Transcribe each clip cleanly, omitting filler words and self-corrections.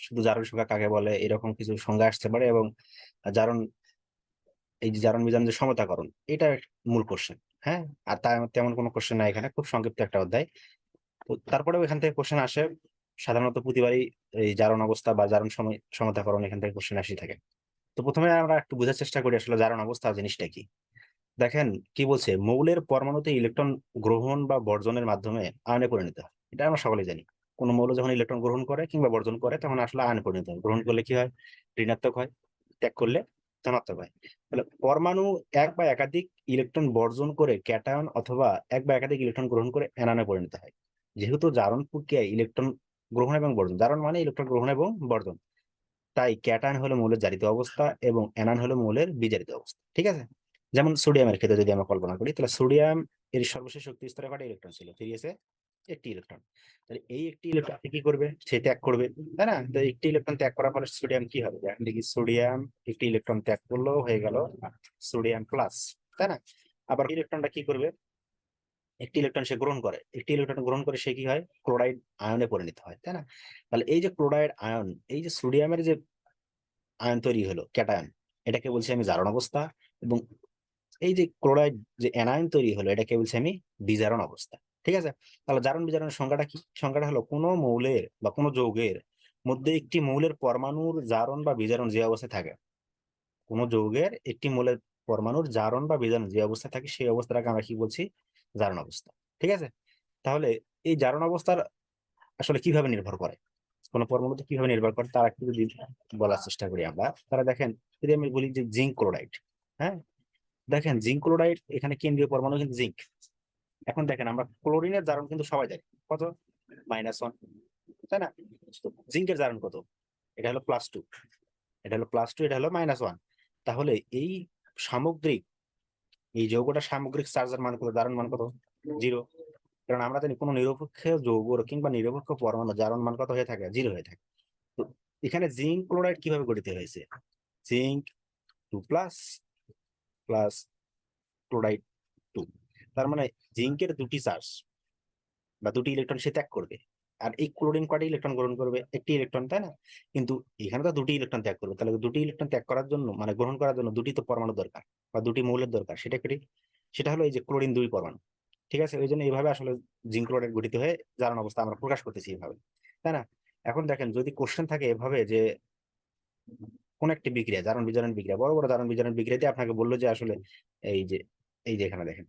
শুধু জারণ সংখ্যা কাকে বলে, এরকম কিছু সংজ্ঞা আসতে পারে। এবং জারণ, এই যে জারণ বিজারণ যে সমতাকরণ, এটা মূল কোশ্চেন। হ্যাঁ, আর তেমন কোনো কোশ্চেন নাই এখানে, খুব সংক্ষিপ্ত একটা অধ্যায়। তো তারপরেও এখান থেকে কোশ্চেন আসে সাধারণত প্রতিবারই। এই জারণ অবস্থা বা জারণ সমতাকরণ, এখান থেকে কোশ্চেন আসি থাকে। তো প্রথমে আমরা একটু বোঝার চেষ্টা করি আসলে জারণ অবস্থা জিনিসটা কি। দেখেন কি বলছে, মৌলের পরমাণুতে ইলেকট্রন গ্রহণ বা বর্জনের মাধ্যমে আয়নে পরিণত হয়। এটা আমরা সকলেই জানি। কোন মৌল যখন ইলেকট্রন গ্রহণ করে কিংবা বর্জন করে তখন আসলে আয়নে পরিণত হয়। গ্রহণ করলে কি হয়? ঋণাত্মক হয়। ত্যাগ করলে ধনাত্মক হয়। তাহলে পরমাণু এক বা একাধিক ইলেকট্রন বর্জন করে ক্যাটায়ন, অথবা এক বা একাধিক ইলেকট্রন গ্রহণ করে অ্যানায়নে পরিণত হয়। যেহেতু জারণ প্রক্রিয়ায় ইলেকট্রন গ্রহণ এবং বর্জন, জারণ মানে ইলেকট্রন গ্রহণ এবং বর্জন, তাই ক্যাটায়ন হলো মৌলের জারিত অবস্থা এবং অ্যানায়ন হলো মৌলের বিজারিত অবস্থা। ঠিক আছে? যেমন সোডিয়ামের ক্ষেত্রে যদি আমরা কল্পনা করি, তাহলে সোডিয়াম এর সর্বশেষ শক্তি স্তরে কয়টা ইলেকট্রন ছিল? 3s এ একটি ইলেকট্রন। তাহলে এই একটি ইলেকট্রন কি করবে? সে ত্যাগ করবে, তাই না? তো একটি ইলেকট্রন ত্যাগ করার ফলে সোডিয়াম কি হবে? এখন দেখি, সোডিয়াম একটি ইলেকট্রন ত্যাগ করলো, হয়ে গেল সোডিয়াম প্লাস, তাই না? আবার ইলেকট্রনটা কি করবে? একটি ইলেকট্রন সে গ্রহণ করে, একটি ইলেকট্রন গ্রহণ করে সে কি হয়? ক্লোরাইড আয়নে পরিণত হয়, তাই না? তাহলে এই যে ক্লোরাইড আয়ন, এই যে সোডিয়ামের যে আয়ন তৈরি হলো ক্যাটায়ন, এটাকে বলছি আমি জারণ অবস্থা। এবং এই যে ক্লোরাইড যে অ্যানায়ন তৈরি হলো, এটাকে বলছি আমি বিজারণ অবস্থা। ঠিক আছে? তাহলে জারণ বিজারণের সংজ্ঞাটা কি? সংজ্ঞাটা হলো কোনো মৌলের বা কোনো যৌগের মধ্যে একটি মৌলের পরমাণুর জারণ বা বিজারণ যে অবস্থায় থাকে, কোনো যৌগের একটি মৌলের পরমাণুর জারণ বা বিজারণ যে অবস্থায় থাকে, সেই অবস্থাটাকে আমরা কি বলছি? জারণ অবস্থা। ঠিক আছে? তাহলে এই জারণ অবস্থার আসলে কিভাবে নির্ভর করে, কোন পরমাণুতে কিভাবে নির্ভর করে, তার একটু যদি বলার চেষ্টা করি আমরা। তারা দেখেন, যদি আমি বলি যে জিঙ্ক ক্লোরাইড, হ্যাঁ, দেখেন জিঙ্ক ক্লোরাইড এখানে কেন্দ্রীয় পরমাণু কিন্তু জিঙ্ক। এখন দেখেন, আমরা ক্লোরিনের জারণ কিন্তু সবাই জানি কত? -1, তাই না? তো জিঙ্কের জারণ কত? এটা হলো +2, এটা হলো +2, এটা হলো -1। তাহলে এই সামগ্রিক, এই যৌগটা সামগ্রিক চার্জের মান কত? জারণ মান কত? 0। কারণ আমরা জানি কোন নিরপেক্ষ যৌগ কিংবা নিরপেক্ষ পরমাণু জারণ মান কত হয়ে থাকে? 0 হয়ে থাকে। তো এখানে জিঙ্ক ক্লোরাইড কিভাবে গঠিত হয়েছে? Zinc 2+ plus chloride 2। তার মানে জিঙ্কের দুটি চার্জ বা দুটি ইলেকট্রন সে ত্যাগ করবে। আর এই ক্লোরিন কয়টা ইলেকট্রন গ্রহণ করবে? একটি ইলেকট্রন, তাই না? কিন্তু এখানে তো দুটি ইলেকট্রন ত্যাগ করবে। তাহলে দুটি ইলেকট্রন ত্যাগ করার জন্য, মানে গ্রহণ করার জন্য, দুটি তো পরমাণু দরকার বা দুটি মৌলের দরকার। সেটা কি? সেটা হলো এই যে ক্লোরিন 2 পরমাণু। ঠিক আছে? ওই জন্য এইভাবে আসলে জিঙ্ক ক্লোরাইড গঠিত হয়ে জারণ অবস্থা আমরা প্রকাশ করতেছি এইভাবে, তাই না? এখন দেখেন, যদি কোশ্চেন থাকে এভাবে যে কোন একটি বিক্রিয়া, জারণ বিজারণ বিক্রিয়া, বড় বড় জারণ বিজারণ বিক্রিয়া দিয়ে আপনাকে বললো যে আসলে এই যে, এই যে এখানে দেখেন,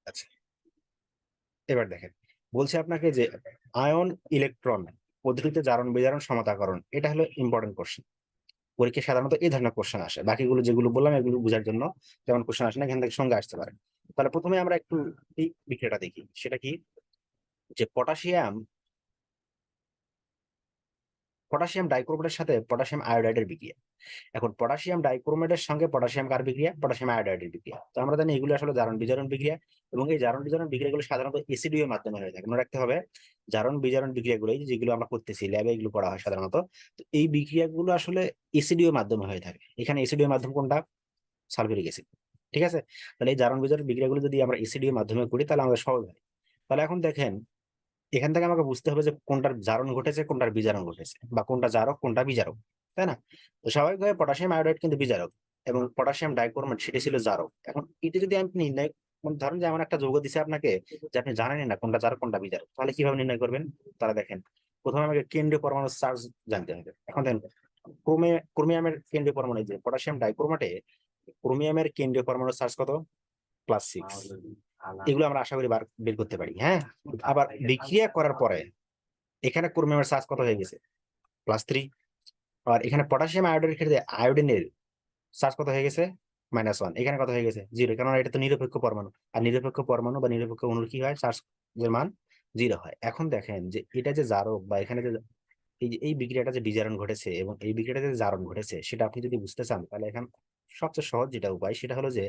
আচ্ছা, এবার দেখেন, বলছে আপনাকে যে আয়ন ইলেকট্রন পদ্ধতিতে জারণ বিজারণ সমতাকরণ, এটা হলো ইম্পর্টেন্ট কোশ্চেন। পরীক্ষায় সাধারণত এই ধরনের কোশ্চেন আসে। বাকিগুলো যেগুলো বললাম এগুলো বোঝার জন্য তেমন কোশ্চেন আসে না, এখান থেকে সঙ্গে আসতে পারে। তাহলে প্রথমে আমরা একটু এই বিক্রিয়াটা দেখি। সেটা কি? যে পটাশিয়াম, পটাশিয়াম ডাইক্রোমেটের সাথে পটাশিয়াম আয়োডাইডের বিক্রিয়া। এখন পটাশিয়াম ডাইক্রোমেটের সঙ্গে পটাশিয়াম কার বিক্রিয়া? পটাশিয়াম আয়োডাইডের বিক্রিয়া। তো আমরা জানি এগুলো আসলে জারণ বিজারণ বিক্রিয়া। এবং এই জারণ বিজারণ বিক্রিয়াগুলো সাধারণত এসিডীয় মাধ্যমে হয়ে থাকে। মনে রাখতে হবে, জারণ বিজারণ বিক্রিয়াগুলো যেগুলো আমরা করতেছি ল্যাবে, এগুলো করা হয় সাধারণত। তো এই বিক্রিয়াগুলো আসলে এসিডীয় মাধ্যমে হয়ে থাকে। এখানে এসিডীয় মাধ্যম কোনটা? Sulphuric acid. ঠিক আছে? তাহলে এই জারণ বিজারণ বিক্রিয়াগুলো যদি আমরা এসিডীয় মাধ্যমে করি তাহলে আমাদের সহজ হয়। তাহলে এখন দেখেন, এখান থেকে আমাকে বুঝতে হবে যে কোনটার জারণ ঘটেছে, কোনটার বিজারণ ঘটেছে, বা কোনটা জারক কোনটা বিজারক, তাই না? তো স্বাভাবিকভাবে পটাশিয়াম আয়োডাইড কিন্তু বিজারক এবং পটাশিয়াম ডাইক্রোমেট সেটি ছিল জারক। এখন এটা যদি আপনি নির্ণয়, ধরেন যে এমন একটা যৌগ দিছে আপনাকে যে আপনি জানেনই না কোনটা জারক কোনটা বিজারক, তাহলে কিভাবে নির্ণয় করবেন? তারা দেখেন, প্রথমে আমাকে কেন্দ্রীয় পরমাণু চার্জ জানতে হবে। এখন দেখেন, ক্রোমিয়ামের কেন্দ্রীয় পরমাণু, যে পটাশিয়াম ডাইক্রোমেটে ক্রোমিয়ামের কেন্দ্রীয় পরমাণু চার্জ কত? +6। এগুলো আমরা আশা করি বের করতে পারি। হ্যাঁ, আবার বিক্রিয়া করার পরে এখানে ক্রোমিয়ামের চার্জ কত হয়ে গেছে? +3। আর এখানে পটাশিয়াম আয়োডাইডের ক্ষেত্রে আয়োডিনের চার্জ কত হয়ে গেছে? -1। এখানে কত হয়ে গেছে? 0। কারণ এটা তো নিরপেক্ষ পরমাণু, আর নিরপেক্ষ পরমাণু বা নিরপেক্ষ অণুর কি হয়? চার্জের মান 0 হয়। এখন দেখেন যে এটা যে জারক, বা এখানে যে এই যে এই বিক্রিয়াটা যে বিজারণ ঘটেছে এবং এই বিক্রিয়াটা যে জারণ ঘটেছে, সেটা আপনি যদি বুঝতে চান তাহলে এখন সবচেয়ে সহজ যেটা উপায়, সেটা হলো যে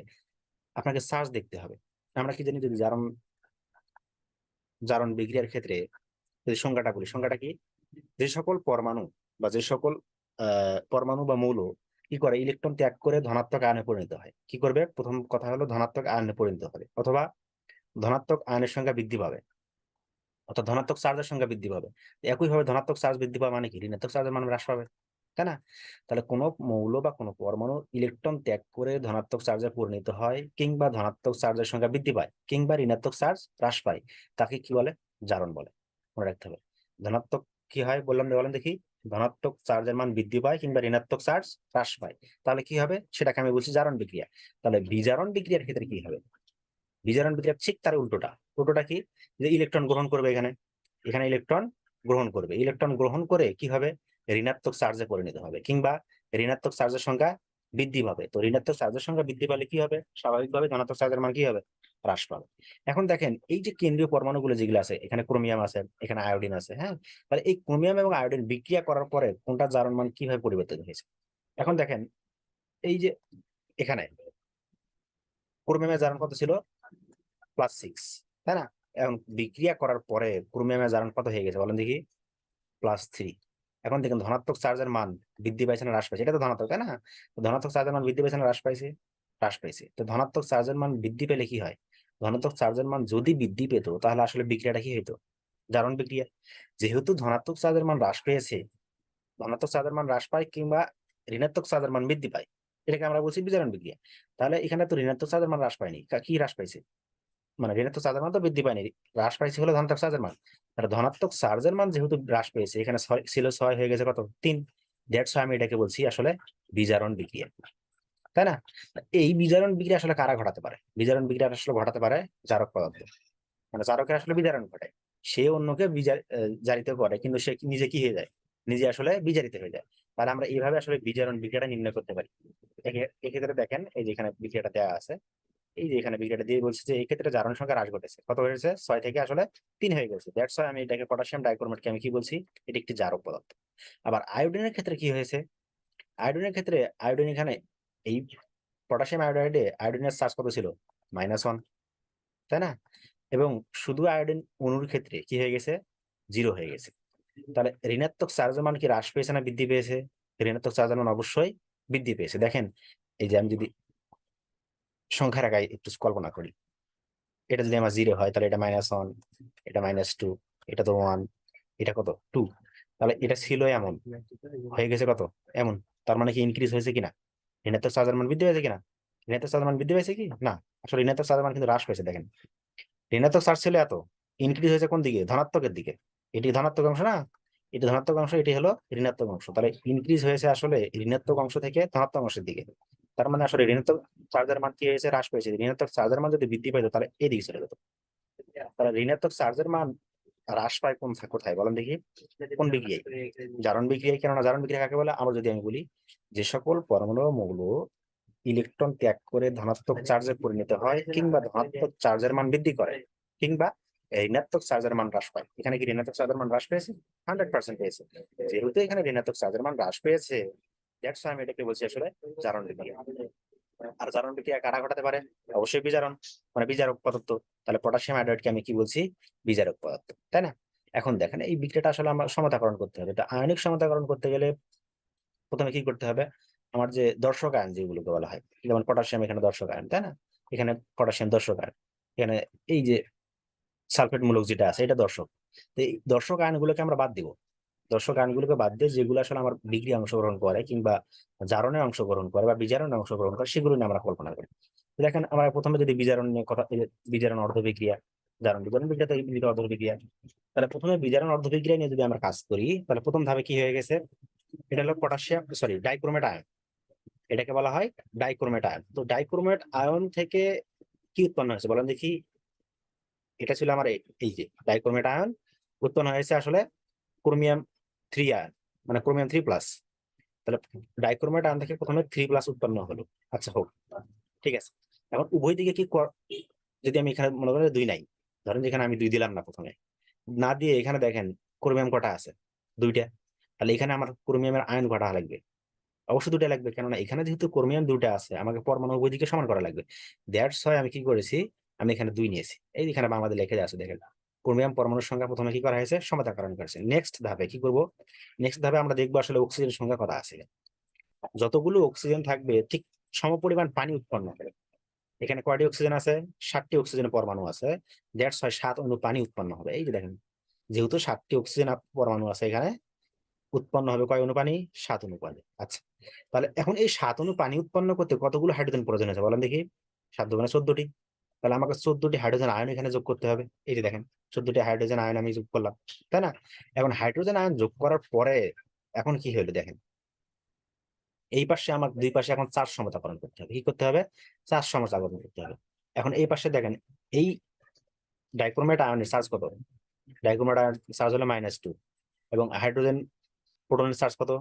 আপনাকে চার্জ দেখতে হবে। আমরা কি জানি, যদি জারণ জারণ বিক্রিয়ার ক্ষেত্রে যদি সংজ্ঞাটা বলি, সংজ্ঞাটা কি? যে সকল পরমাণু বা যে সকল পরমাণু বা মৌল কি করে? ইলেকট্রন ত্যাগ করে ধনাত্মক আয়নে পরিণত হয়। কি করবে? প্রথম কথা হলো ধনাত্মক আয়নে পরিণত হবে, অথবা ধনাত্মক আয়নের সংখ্যা বৃদ্ধি পাবে, অর্থাৎ ধনাত্মক চার্জের সংখ্যা বৃদ্ধি পাবে। একইভাবে ধনাত্মক চার্জ বৃদ্ধি পাওয়া মানে কি ঋণাত্মক চার্জের মান হ্রাস পাবে, তাই না? তাহলে কোনো মৌল বা কোনো পরমাণু ইলেকট্রন ত্যাগ করে ধনাত্মক চার্জে পরিণত হয়, কিংবা ধনাত্মক চার্জের সংখ্যা বৃদ্ধি পায়, কিংবা ঋণাত্মক চার্জ হ্রাস পায়, তাকে কি বলে? জারণ বলে। মনে রাখতে হবে ধনাত্মক কি হয় বললাম, বলেন দেখি। ধনাত্মক চার্জের মান বৃদ্ধি পায় কিংবা ঋণাত্মক চার্জ হ্রাস পায়, তাহলে কি হবে সেটাকে আমি বলছি জারণ বিক্রিয়া। তাহলে বিজারণ বিক্রিয়ার ক্ষেত্রে কি হবে? বিজারণ বিক্রিয়া ঠিক তার উল্টোটা। উল্টোটা কি? যে ইলেকট্রন গ্রহণ করবে, এখানে এখানে ইলেকট্রন গ্রহণ করবে, ইলেকট্রন গ্রহণ করে কি হবে? ঋণাত্মক চার্জে পরিণত হবে, কিংবা ঋণাত্মক চার্জের সংখ্যা বৃদ্ধি পাবে। তো ঋণাত্মক চার্জের সংখ্যা বৃদ্ধি পেলে কি হবে? স্বাভাবিকভাবে ধনাত্মক চার্জের মান কি হবে? হ্রাস পাবে। এখন দেখেন এই যে কেন্দ্রীয় পরমাণুগুলো যেগুলো আছে, এখানে ক্রোমিয়াম আছে, এখানে আয়োডিন আছে, হ্যাঁ। তাহলে এই ক্রোমিয়াম এবং আয়োডিন বিক্রিয়া করার পরে কোনটা জারণ মান কিভাবে পরিবর্তিত হয়েছে? এখন দেখেন এই যে এখানে ক্রোমিয়ামের জারণ কত ছিল? +6, তাই না? এখন বিক্রিয়া করার পরে ক্রোমিয়ামের জারণ কত হয়ে গেছে বলেন দেখি? +3। এখন দেখুন ধনাত্মক চার্জের মান বৃদ্ধি পাইছে না হ্রাস পাইছে? এটা তো ধনাত্মক, তাই না? তো ধনাত্মক চার্জের মান বৃদ্ধি পাইছে না হ্রাস পাইছে? হ্রাস পাইছে। তো ধনাত্মক চার্জের মান বৃদ্ধি পেলে কি হয়? ধনাত্মক চার্জের মান যদি বৃদ্ধি পেত তাহলে আসলে বিক্রিয়াটা কি হইতো? জারণ বিক্রিয়া। যেহেতু ধনাত্মক চার্জের মান হ্রাস পেয়েছে, ধনাত্মক চার্জের মান হ্রাস পায় কিংবা ঋণাত্মক চার্জের মান বৃদ্ধি পায়, এটাকে আমরা বলছি বিজারণ বিক্রিয়া। তাহলে এখানে তো ঋণাত্মক চার্জের মান হ্রাস পায়নি, কি হ্রাস পাইছে? মানে ঋণাত্মক চার্জের মান তো বৃদ্ধি পায়নি, হ্রাস পাইছে হলো ধনাত্মক চার্জের মান। তাহলে ধনাত্মক চার্জের মান যেহেতু হ্রাস পেয়েছে, এখানে ছিল 6 হয়ে গেছে কত? 3। দ্যাটস আমি এটাকে বলছি আসলে বিজারণ বিক্রিয়া, তাই না? এই বিজারণ বিক্রিয়া আসলে কারা ঘটাতে পারে? বিজারণ বিক্রিয়া আসলে ঘটাতে পারে জারক পদার্থ। মানে জারকের আসলে বিজারণ ঘটায়, সে অন্যকে জারিত করে, কিন্তু সে নিজে কি হয়ে যায়? নিজে আসলে বিজারিত হয়ে যায়। তাহলে আমরা এইভাবে আসলে বিজারণ বিক্রিয়াটা নির্ণয় করতে পারি। এক্ষেত্রে দেখেন এই যে এখানে বিক্রিয়াটা দেওয়া আছে, এই যে এখানে বিক্রিয়াটা দিয়ে বলছে যে এই ক্ষেত্রে জারণ সংখ্যা হ্রাস ঘটেছে, কত হয়েছে? 6 থেকে আসলে 3 হয়ে গেছে। দ্যাটস ওয়াই আমি এটাকে পটাশিয়াম ডাইক্রোমেটকে আমি কি বলছি? এটি একটি জারক পদার্থ। আবার আয়োডিনের ক্ষেত্রে কি হয়েছে? আয়োডিনের ক্ষেত্রে আয়োডিন এখানে এই পটাশিয়াম আয়োডাইডে আয়োডিনের চার্জ কত ছিল? -1, তাই না? এবং শুধু আয়োডিন অণুর ক্ষেত্রে কি হয়ে গেছে? 0 হয়ে গেছে। তাহলে ঋণাত্মক চার্জের মান কি হ্রাস পেয়েছে না বৃদ্ধি পেয়েছে? ঋণাত্মক চার্জের মান অবশ্যই বৃদ্ধি পেয়েছে। দেখেন এই যে আমি যদি সংখ্যার আকারে একটু কল্পনা করি, এটা যদি আমার 0 হয় তাহলে এটা -1, এটা -2, এটা তো 1, এটা কত? 2। তাহলে এটা ছিল এমন, হয়ে গেছে কত? এমন। তার মানে কি ইনক্রিজ হয়েছে কিনা? ঋণাত্মক চার্জের মান বৃদ্ধি হয়েছে কিনা? ঋণাত্মক চার্জের মান বৃদ্ধি পেয়েছে কি না? আসলে ঋণাত্মক চার্জের মান কিন্তু হ্রাস পেয়েছে। দেখেন ঋণাত্মক চার্জ ছিল এত, ইনক্রিজ হয়েছে কোন দিকে? ধনাত্মকের দিকে। এটি ধনাত্মক অংশ না? এটি ধনাত্মক অংশ, এটি হলো ঋণাত্মক অংশ। তাহলে ইনক্রিজ হয়েছে আসলে ঋণাত্মক অংশ থেকে ধনাত্মক অংশের দিকে। তার মানে আসলে ঋণাত্মক চার্জের মান কি হয়েছে? হ্রাস পেয়েছে। ঋণাত্মক চার্জের মান যদি বৃদ্ধি পেত তাহলে এদিকে চলে যেত। তাহলে ঋণাত্মক চার্জের মান হ্রাস পায় কোথায় বলেন দেখি? কোন বিক্রিয়ায়? জারণ বিক্রিয়ায়। কেননা জারণ বিক্রিয়া কাকে বলে? আমরা যদি আমি বলি, যে সকল পরমাণু মৌল ইলেকট্রন ত্যাগ করে ধনাত্মক চার্জে পরিণত হয়, কিংবা ধনাত্মক চার্জের মান বৃদ্ধি করে, কিংবা ঋণাত্মক চার্জের মান হ্রাস পায়। এখানে কি ঋণাত্মক চার্জের মান হ্রাস পেয়েছে? 100% পেয়েছে। যেহেতু এখানে ঋণাত্মক চার্জের মান হ্রাস পেয়েছে, দ্যাটস আমি এটাকে বলছি আসলে জারণ বিক্রিয়া। আর জারণ বিক্রিয়া কারা ঘটাতে পারে? অবশ্যই বিজারণ, মানে বিজারক পদার্থ। তাহলে পটাশিয়াম আয়োডাইডকে আমি কি বলছি? বিজারক পদার্থ, তাই না? এখন দেখেন এই বিক্রিয়াটা আসলে আমার সমতাকরণ করতে হবে। এটা আয়নিক সমতাকরণ করতে গেলে প্রথমে কি করতে হবে? আমার যে দর্শক আয়ন যেগুলোকে বলা হয়, যেমন পটাশিয়াম এখানে দর্শক আয়ন, তাই না? এখানে পটাশিয়াম দর্শক আয়ন, এখানে এই যে সালফেট মূলক যেটা আছে এটা দর্শক। তো এই দর্শক আয়নগুলোকে আমরা বাদ দিব। দর্শক আয়নগুলোকে বাদ দিয়ে যেগুলো আসলে আমার বিক্রিয়া অংশগ্রহণ করে, কিংবা জারণে অংশগ্রহণ করে, বা বিজারণে অংশগ্রহণ করে, সেগুলো নিয়ে আমরা কল্পনা করি। দেখেন আমরা প্রথমে যদি বিজারণ নিয়ে কথা, বিজারণ অর্ধ বিক্রিয়া, জারণ বিজারণ বিক্রিয়া তো অর্ধ বিক্রিয়া। তাহলে প্রথমে বিজারণ অর্ধ বিক্রিয়া নিয়ে যদি আমরা কাজ করি, তাহলে প্রথম ধাপে কি হয়ে গেছে? এটা হলো পটাশিয়াম, সরি, ডাইক্রোমেট আয়ন। এটাকে বলা হয় ডাইক্রোমেট আয়ন। তো ডাইক্রোমেট আয়ন থেকে কি উৎপন্ন হয়েছে বলেন দেখি? এটা ছিল আমার এই যে ডাইক্রোমেট আয়ন উৎপন্ন হয়েছে আসলে ক্রোমিয়াম 3 আয়ন, মানে ক্রোমিয়াম 3+। তাহলে ডাইক্রোমেট আয়ন থেকে প্রথমে 3+ উৎপন্ন হলো। আচ্ছা হোক, ঠিক আছে। এখন উভয় দিকে কি যদি আমি এখানে মনে করি 2 নাই, ধরেন যেখানে আমি 2 দিলাম না, প্রথমে না দিয়ে এখানে দেখেন ক্রোমিয়াম কটা আছে? 2টা। তাহলে এখানে আমার ক্রোমিয়ামের আয়ন কটা লাগবে? অবশ্যই 2টা লাগবে, কেননা এখানে যেহেতু ক্রোমিয়াম 2টা আছে, আমাকে পরমাণু উভয় দিকে সমান করা লাগবে। দ্যাটস হয় আমি কি করেছি, আমি এখানে 2 নিয়েছি। এই এখানে বাংলাদেশ লিখে আছে দেখেন, ক্রোমিয়াম পরমাণুর সংখ্যা প্রথমে কি করা হয়েছে? সমতাকরণ করেছে। নেক্সট ধাপে কি করব? নেক্সট ধাপে আমরা দেখবো আসলে অক্সিজেনের সংখ্যা কত আছে। যতগুলো অক্সিজেন থাকবে ঠিক সমপরিমাণ পানি উৎপন্ন করে। এখানে কয়টি অক্সিজেন আছে? 7টি অক্সিজেনের পরমাণু আছে, দ্যাটস হয় 7 অণু পানি উৎপন্ন হবে। এই যে দেখেন, যেহেতু 7টি অক্সিজেন পরমাণু আছে এখানে, উৎপন্ন হবে কয় অণু পানি? 7 অণু পানি। আচ্ছা, তাহলে এখন এই 7 অণু পানি উৎপন্ন করতে কতগুলো হাইড্রোজেন প্রয়োজন আছে বলেন দেখি? 7 দুগুণে 14টি। তাহলে আমাকে 14টি হাইড্রোজেন আয়ন এখানে যোগ করতে হবে। এই যে দেখেন, 14টি হাইড্রোজেন আয়ন আমি যোগ করলাম, তাই না? এখন হাইড্রোজেন আয়ন যোগ করার পরে এখন কি হলো দেখেন, এই পাশে আমার দুই পাশে এখন চার্জ সমতাকরণ করতে হবে। কি করতে হবে? চার্জ সমতাকরণ করতে হবে। এখন এই পাশে দেখেন, এই ডাইক্রোমেট আয়নের চার্জ কত? ডাইক্রোমেট আয়ন চার্জ হলো -2, এবং হাইড্রোজেন প্রোটনের চার্জ কত?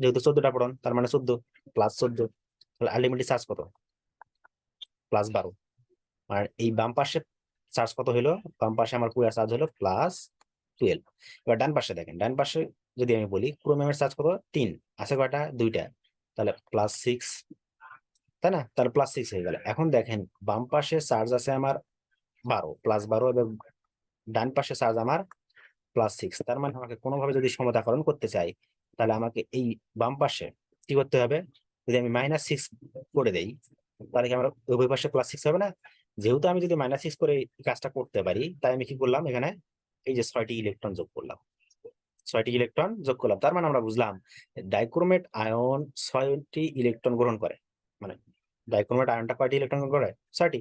যেহেতু 14টা প্রোটন, তার মানে 14 প্লাস 14, তাহলে আলটিমেটলি চার্জ কত? +12। আর এই বাম পাশে চার্জ কত হলো? বাম পাশে আমার পুরো চার্জ হলো +12। এবার ডান পাশে দেখেন, ডান পাশে যদি আমি বলি ক্রোমিয়ামের চার্জ কত? 3, আছে কয়টা? 2টা, তাহলে +6, তাই না? তাহলে +6 হয়ে গেল। এখন দেখেন বাম পাশে চার্জ আছে আমার 12, +12, এবং ডান পাশে চার্জ আমার +6। তার মানে আমাকে কোনোভাবে যদি সমতাকরণ করতে চাই, তাহলে আমাকে এই বাম পাশে কি করতে হবে? যদি আমি -6 করে দেই, তাহলে কি আমার উভয় পাশে +6 হবে না? যেহেতু আমি যদি -6 করে এই কাজটা করতে পারি, তাই আমি কি করলাম এখানে? এই যে 6টি ইলেকট্রন যোগ করলাম, 6টি ইলেকট্রন যোগ করলাম। তার মানে আমরা বুঝলাম ডাইক্রোমেট আয়ন 6টি ইলেকট্রন গ্রহণ করে। মানে ডাইক্রোমেট আয়নটা কয়টি ইলেকট্রন গ্রহণ করে? 6টি।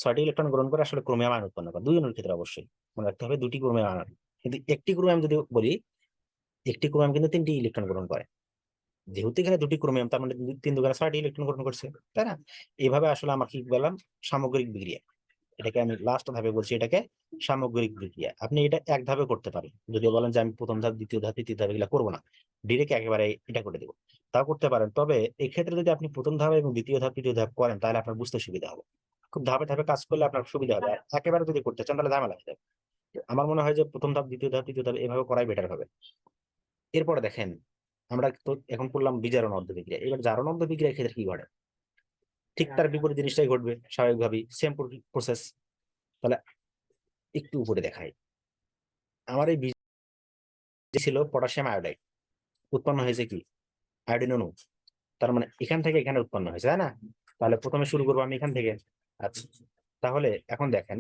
6টি ইলেকট্রন গ্রহণ করে আসলে ক্রোমিয়াম আয়ন উৎপন্ন করে। 2 জনের ক্ষেত্রে অবশ্যই মনে রাখতে হবে 2টি ক্রোমিয়াম আয়ন। কিন্তু একটি ক্রোমিয়াম যদি বলি, একটি ক্রোমিয়াম কিন্তু 3টি ইলেকট্রন গ্রহণ করে। যেহেতু এখানে 2টি ক্রোমিয়াম, তার মানে 3 দুগুণে 6টি ইলেকট্রন গ্রহণ করছে, তাই না? এইভাবে আসলে আমরা কি বললাম? সামগ্রিক বিক্রিয়া। এটাকে আমি লাস্ট ধাপে বলছি, এটাকে সামগ্রিক বিক্রিয়া। আপনি এটা এক ধাপে করতে পারেন। যদি বলেন যে আমি প্রথম ধাপ, দ্বিতীয় ধাপ, তৃতীয় ধাপ এগুলো করবো না, ডিরেক্ট একেবারে এটা করে দেবো, তাও করতে পারেন। তবে এই ক্ষেত্রে যদি আপনি প্রথম ধাপ এবং দ্বিতীয় ধাপ, তৃতীয় ধাপ করেন, তাহলে আপনার বুঝতে সুবিধা হবে। খুব ধাপে ধাপে কাজ করলে আপনার সুবিধা হবে। আর একেবারে যদি করতে চান তাহলে ঝামেলা হয়ে যাবে। আমার মনে হয় যে প্রথম ধাপ, দ্বিতীয় ধাপ, তৃতীয় ধাপ এভাবে করাই বেটার হবে। এরপরে দেখেন, আমরা তো এখন করলাম বিজারণ অর্ধবিক্রিয়া। এবার জারণ অর্ধবিক্রিয়ার ক্ষেত্রে কি ঘটে? ঠিক তার বিপরীত জিনিসটাই ঘটবে স্বাভাবিকভাবেই, সেম প্রসেস। তাহলে একটু উপরে দেখাই, আমার এই বীজ ছিল পটাশিয়াম আয়োডাইড, উৎপন্ন হয়েছে কি? আয়োডিন অণু। তার মানে এখান থেকে এখানে উৎপন্ন হয়েছে, তাই না? তাহলে প্রথমে শুরু করবো আমি এখান থেকে। আচ্ছা, তাহলে এখন দেখেন,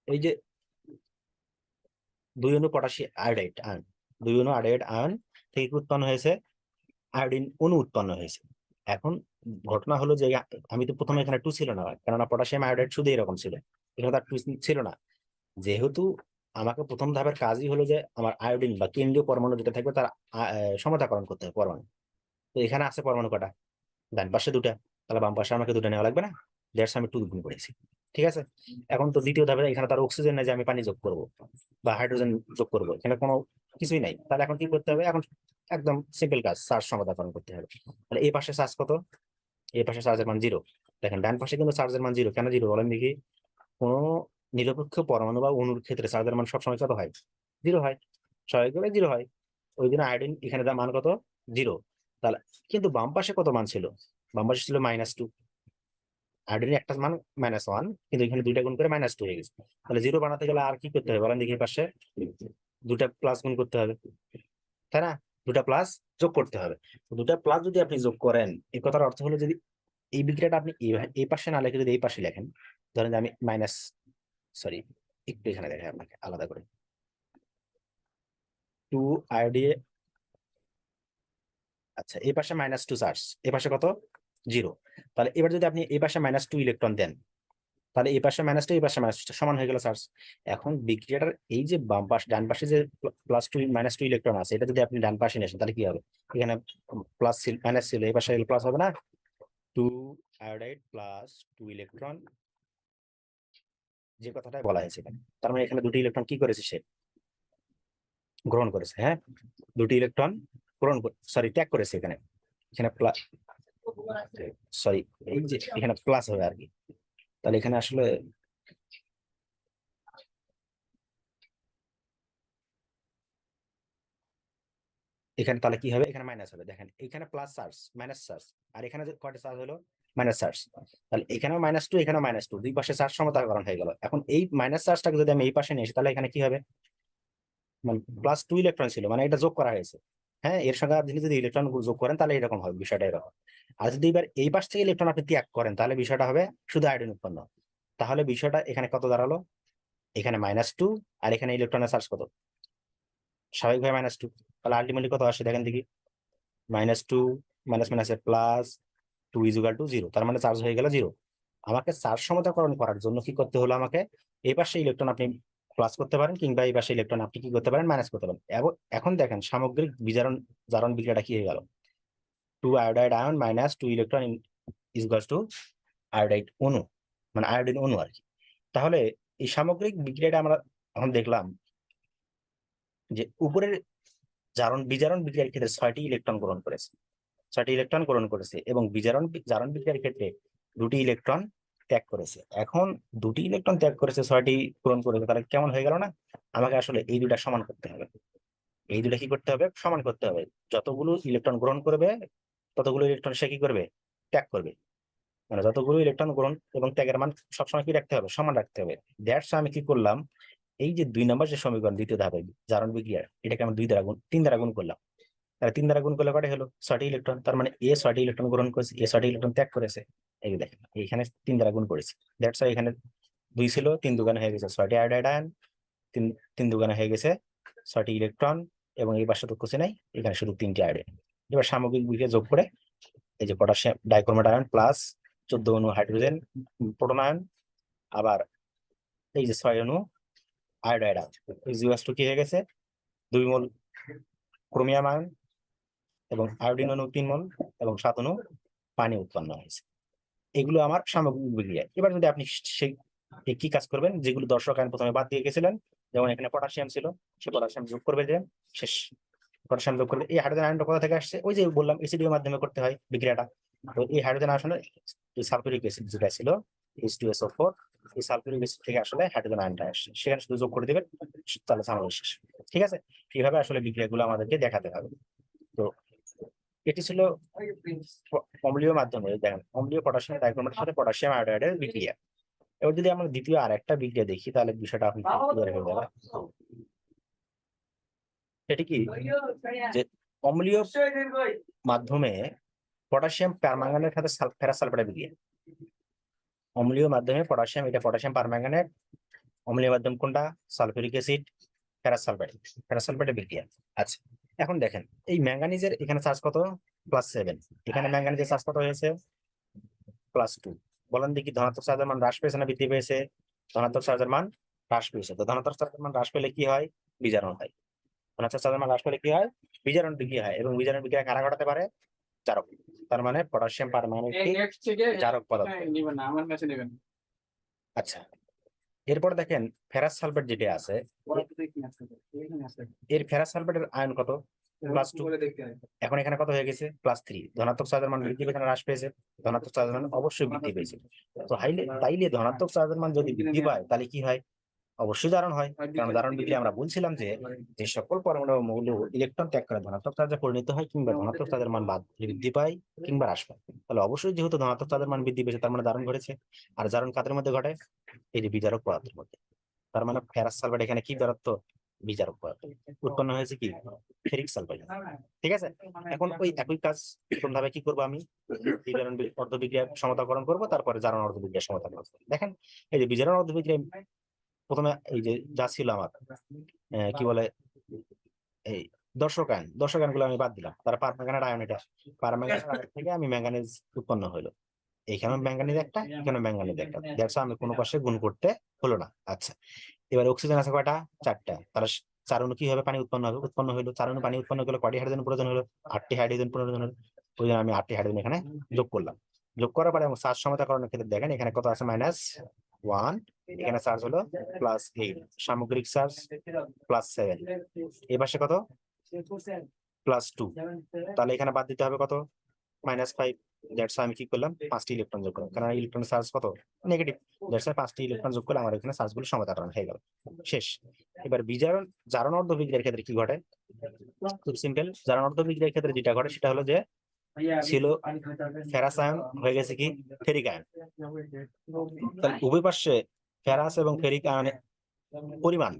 এই যে 2 অণু পটাশিয়াম আয়োডাইড আয়ন, 2 অণু আয়োডাইড আয়ন থেকে উৎপন্ন হয়েছে আয়োডিন অণু উৎপন্ন হয়েছে। এখন ঘটনা হলো যে আমি তো প্রথমে এখানে 2 ছিল না, কেননা পটাশিয়াম আয়োডাইড শুধু এরকম ছিল, এখানে তার 2 ছিল না। যেহেতু আমাকে প্রথম ধাপের কাজই হলো যে আমার আয়োডিন বা কেন্দ্রীয় পরমাণু যেটা থাকবে তার সমতাকরণ করতে হবে পরমাণু। তো এখানে আছে পরমাণু কটা? ডান পাশে 2টা, তাহলে বাম পাশে আমাকে 2টা নেওয়া লাগবে না? দ্যাটস আমি 2 গুণ করেছি। ঠিক আছে। এখন তো দ্বিতীয় ধাপে এখানে তার অক্সিজেন নাই যে আমি পানি যোগ করব বা হাইড্রোজেন যোগ করব, এখানে কোনো কিছুই নাই। তাহলে এখন কি করতে হবে? এখন একদম সিম্পল কাজ, চার্জ সমতাকরণ করতে হবে। তাহলে এই পাশে চার্জ কত? এই পাশে চার্জের মান 0। দেখেন ডান পাশে কিন্তু চার্জের মান 0। কেন 0 বলেন দেখি? কোনো নিরপেক্ষ পরমাণু বা অণুর ক্ষেত্রে চার্জের মান সবসময় কত হয়? 0 হয়, স্বাভাবিকভাবে 0 হয়। ওই জন্য আয়োডিন এখানে তার মান কত? 0। তাহলে কিন্তু বাম পাশে কত মান ছিল? বাম পাশে ছিল -2। আয়োডিনের একটা মান -1, কিন্তু এখানে 2টা গুণ করে -2 হয়ে গেছে। তাহলে 0 বানাতে গেলে আর কি করতে হবে বলেন দেখি? পাশে 2টা প্লাস গুণ করতে হবে, তাই না? 2টা প্লাস যোগ করতে হবে। 2টা প্লাস যদি আপনি যোগ করেন, এই কথার অর্থ হলো যদি এই বিক্রিয়াটা আপনি এই পাশে না লিখে যদি এই পাশে লেখেন, ধরেন যে আমি মাইনাস, সরি, একটু এখানে দেখাই আপনাকে আলাদা করে, 2 আইডি। আচ্ছা, এই পাশে -2 চার্জ, এই পাশে কত? 0। তাহলে এবার যদি আপনি এই পাশে -2 ইলেকট্রন দেন, তাহলে এই পাশে -2, এই পাশে -2 সমান হয়ে গেল চার্জ। এখন বিক্রিয়াটার এই যে বাম পাশ, ডান পাশে যে +2 -2 ইলেকট্রন আছে, এটা যদি আপনি ডান পাশে নিয়ে আসেন, তাহলে কি হবে? এখানে প্লাস ছিল, মাইনাস ছিল, এই পাশে প্লাস হবে না? 2 আয়োডাইড প্লাস 2 ইলেকট্রন, যে কথাটা বলা হয়েছে এখানে। তার মানে এখানে 2টি ইলেকট্রন কি করেছে? সে গ্রহণ করেছে। হ্যাঁ, 2টি ইলেকট্রন গ্রহণ, সরি, ত্যাগ করেছে। এখানে এখানে প্লাস, সরি, এই যে এখানে প্লাস হবে আর কি। তাহলে এখানে আসলে এখানে তাহলে কি হবে? এখানে মাইনাস হবে। দেখেন এখানে প্লাস চার্জ, মাইনাস চার্জ, আর এখানে যে কয়টা চার্জ হলো? Minus charge. তাহলে এখানেও -2, এখানেও -2, দুই পাশে চার্জ সমতাকরণ হয়ে গেল। এখন এই মাইনাস চার্জটাকে যদি আমি এই পাশে নিয়ে আসি, তাহলে এখানে কি হবে? মানে +2 ইলেকট্রন ছিল, মানে এটা যোগ করা হয়েছে। হ্যাঁ, এর সঙ্গে আপনি যদি ইলেকট্রন যোগ করেন তাহলে এরকম হবে, বিষয়টা এরকম। আর যদি এবার এই পাশ থেকে ইলেকট্রন আপনি ত্যাগ করেন তাহলে বিষয়টা হবে শুধু আয়োডিন উৎপন্ন। তাহলে বিষয়টা এখানে কত দাঁড়ালো, এখানে -2 আর এখানে ইলেকট্রনের চার্জ কত, স্বাভাবিকভাবে -2। তাহলে আলটিমেটলি কত আসে দেখেন দেখি, -2 মাইনাস মাইনাসে +2 = 0, তার মানে চার্জ হয়ে গেল 0। আমাকে চার্জ সমতাকরণ করার জন্য কি করতে হলো, আমাকে এই পাশে ইলেকট্রন আপনি প্লাস করতে পারেন কিংবা এই পাশে ইলেকট্রন আপনি কি করতে পারেন, মাইনাস করতে পারেন। এবং এখন দেখেন সামগ্রিক বিজারণ জারণ বিক্রিয়াটা কি হয়ে গেল, 2 iodide ion -2 electron equals to iodide অণু, মানে আয়োডিন অণু আর কি। তাহলে এই সামগ্রিক বিক্রিয়াটা আমরা এখন দেখলাম যে উপরের বিজারণ বিক্রিয়ার ক্ষেত্রে 6টি ইলেকট্রন গ্রহণ করেছে, 6টি ইলেকট্রন গ্রহণ করেছে এবং জারণ বিক্রিয়ার ক্ষেত্রে 2টি ইলেকট্রন ত্যাগ করেছে। এখন 2টি ইলেকট্রন ত্যাগ করেছে, 6টি গ্রহণ করেছে, তাহলে কেমন হয়ে গেল না? আমাকে আসলে এই দুটা সমান করতে হবে, এই দুটা কি করতে হবে, সমান করতে হবে। যতগুলো ইলেকট্রন গ্রহণ করবে ততগুলো ইলেকট্রন সে কি করবে, ত্যাগ করবে। মানে যতগুলো ইলেকট্রন গ্রহণ এবং ত্যাগের মান সবসময় কি রাখতে হবে, সমান রাখতে হবে। দ্যাটস আমি কি করলাম, এই যে 2 নম্বর যে সমীকরণ দ্বিতীয় ধাপে জারণ বিক্রিয়া, এটাকে আমি 3 দ্বারা গুণ করলাম। তাহলে 3 দ্বারা গুণ করলে কটা হলো, 6টি ইলেকট্রন। তার মানে এ 6টি ইলেকট্রন গ্রহণ করেছে, এ 6টি ইলেকট্রন ত্যাগ করেছে। এই যে দেখেন এখানে 3 দ্বারা গুণ করেছি, দ্যাটস ওয়াই এখানে 2 ছিল, 3 দুগুণে হয়ে গেছে 6টি আয়োডাইড আয়ন, 3 দুগুণে হয়ে গেছে 6টি ইলেকট্রন, এবং এই পাশে তো কিছু নাই, এখানে শুধু 3টি আয়োডাইড। এবার সামগ্রিক বিক্রিয়া যোগ করে এই যে পটাশিয়াম ডাইক্রোমেট আয়ন প্লাস 14 অণু হাইড্রোজেন প্রোটন আয়ন, আবার এই যে 6 অণু আয়োডাইড আয়ন, কি হয়ে গেছে 2 মোল ক্রোমিয়াম আয়ন, এবং আয়োডিন অণু 3 মোল, এবং 7 অণু পানি উৎপন্ন হয়েছে। এগুলো আমার সামগ্রিক বিক্রিয়া। এবার যদি আপনি সেই কি কাজ করবেন, যেগুলো দর্শক আয়ন প্রথমে বাদ দিয়ে গেছিলেন, যেমন এখানে পটাশিয়াম ছিল, সে পটাশিয়াম যোগ করবে, যে শেষ পটাশিয়াম যোগ করবে। এই হাইড্রোজেন আয়নটা কোথা থেকে আসছে, ওই যে বললাম এসিডির মাধ্যমে করতে হয় বিক্রিয়াটা। তো এই হাইড্রোজেন আসলে সালফিউরিক অ্যাসিড যেটা ছিল H2SO4, এই সালফিউরিক অ্যাসিড থেকে আসলে হাইড্রোজেন আয়নটা আসছে, সেখানে শুধু যোগ করে দিবেন, তাহলে ঝামেলা শেষ। ঠিক আছে, এইভাবে আসলে বিক্রিয়াগুলো আমাদেরকে দেখাতে হবে। তো এটি ছিল অম্লীয় মাধ্যমে, দেখেন অম্লীয় পটাশিয়াম ডাইক্রোমেটের সাথে পটাশিয়াম আয়োডাইডের বিক্রিয়া। এবার যদি আমরা দ্বিতীয় আরেকটা বিক্রিয়া দেখি তাহলে বিষয়টা আপনি ক্লিয়ার হয়ে যাবে। সেটি কি, যে অম্লীয় মাধ্যমে পটাশিয়াম পারম্যাঙ্গানেটের সাথে ফেরাস সালফেটের বিক্রিয়া। অম্লীয় মাধ্যমে পটাশিয়াম, এটা পটাশিয়াম পারম্যাঙ্গানেট। অম্লীয় মাধ্যম কোনটা, সালফিউরিক অ্যাসিড, ফেরাস সালফেটের বিক্রিয়া। আচ্ছা, এখন দেখেন এই ম্যাঙ্গানিজের এখানে চার্জ কত, +7। এখানে ম্যাঙ্গানিজের চার্জ কত হয়েছে, +2। বলেন দেখি ধনাত্মক চার্জের মান হ্রাস পেয়েছে না বৃদ্ধি পেয়েছে, ধনাত্মক চার্জের মান হ্রাস পেয়েছে। তো ধনাত্মক চার্জের মান হ্রাস পেলে কি হয়, বিজারণ হয়। ধনাত্মক চার্জের মান হ্রাস পেলে কি হয়, বিজারণ বিক্রিয়া হয়, এবং বিজারণ বিক্রিয়া কারা ঘটাতে পারে, জারক। তার মানে পটাশিয়াম পারম্যাঙ্গানেট জারক পদার্থ। আচ্ছা, এরপর দেখেন ফেরাস সালফেট যেটা আছে, এর ফেরাস সালফেটের আয়ন কত, +2। এখন এখানে কত হয়ে গেছে, +3। ধনাত্মক চার্জের মান বৃদ্ধি পেয়েছে না হ্রাস পেয়েছে, ধনাত্মক চার্জের মান অবশ্যই বৃদ্ধি পেয়েছে। তো তাইলে ধনাত্মক চার্জের মান যদি বৃদ্ধি পায় তাহলে কি হয়, অবশ্যই জারণ হয়। কারণ জারণ বিক্রিয়া আমরা বলছিলাম যে যে সকল পরমাণু মৌল ইলেকট্রন ত্যাগ করে ধনাত্মক চার্জে পরিণত হয়, কিংবা ধনাত্মক চার্জের মান বৃদ্ধি পায় কিংবা হ্রাস পায়। তাহলে অবশ্যই যেহেতু ধনাত্মক চার্জের মান বৃদ্ধি পেয়েছে, তার মানে জারণ ঘটেছে। আর জারণ কাদের মধ্যে ঘটে, এই যে বিজারক পদার্থের মধ্যে। তার মানে ফেরাস সালফেট এখানে কি পদার্থ, বিজারক পদার্থ। উৎপন্ন হয়েছে কি, ফেরিক সালফাইড। ঠিক আছে, এখন ওই একই কাজ প্রথম ধাপে কি করবো, আমি বিজারণ অর্ধবিক্রিয়া সমতাকরণ করবো, তারপরে জারণ অর্ধবিক্রিয়া সমতাকরণ করবো। দেখেন এই যে বিজারণ অর্ধবিক্রিয়া, প্রথমে এই যে যা ছিল আমার কি বলে, এই দর্শক আয়ন গুলো আমি বাদ দিলাম, তার পারম্যাঙ্গানেট আয়ন, এটা পারম্যাঙ্গানেট আয়ন থেকে আমি ম্যাঙ্গানিজ উৎপন্ন হলো। এখানে ম্যাঙ্গানিজ একটা, এখানে ম্যাঙ্গানিজ একটা, দ্যাটস আমি কোনো পাশে গুণ করতে হলো না। আচ্ছা, এবার অক্সিজেন আছে কয়টা, 4টা। তাহলে 4 অণু কি হবে, পানি উৎপন্ন হলো। 4 অণু পানি উৎপন্ন করলে কয়টি হাইড্রোজেন প্রয়োজন হলো, 8টি হাইড্রোজেন প্রয়োজন হলো। ওই জন্য আমি 8টি হাইড্রোজেন এখানে যোগ করলাম। যোগ করার পরে এবং চার্জ সমতাকরণের ক্ষেত্রে দেখেন এখানে কত আছে, -1, এখানে চার্জ হলো +8, সামগ্রিক চার্জ +7, এই পাশে কত, +2। তাহলে এখানে বাদ দিতে হবে কত, -5। দ্যাটস আমি কি করলাম, 5টি ইলেকট্রন যোগ করলাম, কারণ ইলেকট্রন চার্জ কত, নেগেটিভ। দ্যাটস 5টি ইলেকট্রন যোগ করলে আমার এখানে চার্জগুলো সমতাকরণ হয়ে গেল, শেষ। এবার জারণ অর্ধবিক্রিয়ার ক্ষেত্রে কি ঘটে, খুব সিম্পল। জারণ অর্ধবিক্রিয়ার ক্ষেত্রে যেটা ঘটে সেটা হলো যে ছিল ফেরাস আয়ন হয়ে গেছে কি, ফেরিক আয়ন। তাহলে উভয় পাশে ফেরাস এবং ফেরিক আয়নের পরিমাণ,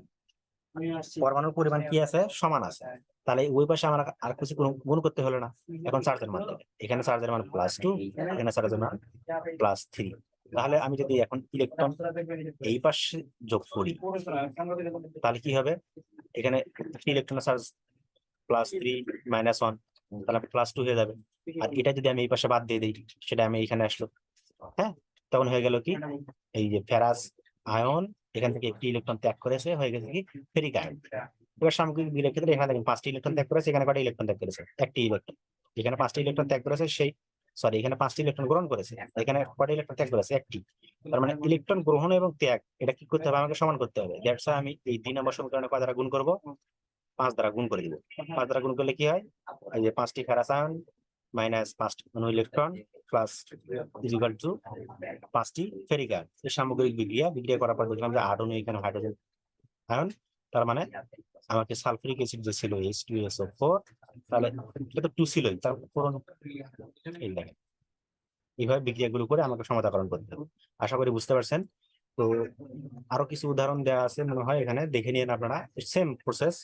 পরমাণুর পরিমাণ কি আছে, সমান আছে। তাহলে ওই পাশে আমার আর কিছু গুণ করতে হলো না, এখন চার্জের মান দেবে। এখানে চার্জের মান +2, এখানে চার্জের মান +3। তাহলে আমি যদি এখন ইলেকট্রন এই পাশে যোগ করি তাহলে কি হবে, এখানে ইলেকট্রন চার্জ +3 -1, তাহলে +2 হয়ে যাবে। আর এটা যদি আমি এই পাশে বাদ দিয়ে দিই, সেটা আমি এখানে আসলো, হ্যাঁ, তখন হয়ে গেল কি, এই যে ফেরাস আয়ন এখান থেকে একটি ইলেকট্রন ত্যাগ করেছে, হয়ে গেছে কি ফেরিক আয়ন। এবার সামগ্রিক বিক্রিয়ার ক্ষেত্রে এখানে দেখেন 5টি ইলেকট্রন ত্যাগ করেছে, এখানে কয়টা ইলেকট্রন ত্যাগ করেছে, একটি ইলেকট্রন। এখানে 5টি ইলেকট্রন ত্যাগ করেছে, সেই সরি এখানে 5টি ইলেকট্রন গ্রহণ করেছে, এখানে কয়টা ইলেকট্রন ত্যাগ করেছে, একটি। তার মানে ইলেকট্রন গ্রহণ এবং ত্যাগ এটা কি করতে হবে, আমাকে সমান করতে হবে। দ্যাটস আমি এই 2 নম্বর সমীকরণে কয় দ্বারা গুণ করব, 5 দ্বারা গুণ করে দিব। 5 দ্বারা গুণ করলে কি হয়, এই যে 5টি ফেরাস আয়ন মাইনাস 5টি অণু ইলেকট্রন প্লাস ইকুয়াল টু 5টি ফেরিক আয়ন। এই সামগ্রিক বিক্রিয়া করার পর দেখলাম যে 8 অণু এখানে হাইড্রোজেন আয়ন, তার মানে আমাকে সালফিউরিক অ্যাসিড যে ছিল H2SO4, তাহলে এটা তো 2 ছিলই, তার পুরনো এই দেখেন এইভাবে বিক্রিয়াগুলো করে আমাকে সমতাকরণ করতে হবে। আশা করি বুঝতে পারছেন। তো আরো কিছু উদাহরণ দেওয়া আছে মনে হয়, এখানে দেখে নিন আপনারা, সেম প্রসেস,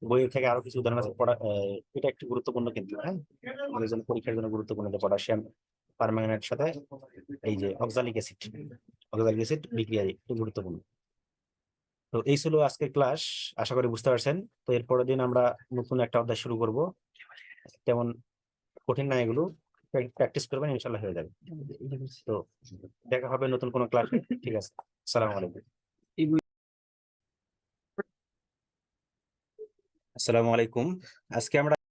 বই থেকে আরো কিছু উদাহরণ আছে। এটা একটু গুরুত্বপূর্ণ কিন্তু, হ্যাঁ, আমাদের জন্য পরীক্ষার জন্য গুরুত্বপূর্ণ, যে পটাশিয়াম পারম্যাঙ্গানেটের সাথে এই যে অক্সালিক অ্যাসিড বিক্রিয়া একটু গুরুত্বপূর্ণ। তো এই ছিল আজকের ক্লাস, আশা করি বুঝতে পারছেন। তো এর পরের দিন আমরা নতুন একটা অধ্যায় শুরু করব, তেমন কঠিন না এগুলো, প্র্যাকটিস করবেন, ইনশাল্লাহ হয়ে যাবে। তো দেখা হবে নতুন কোনো ক্লাসে, ঠিক আছে, আসসালামু আলাইকুম। আসসালামু আলাইকুম। আজকে আমরা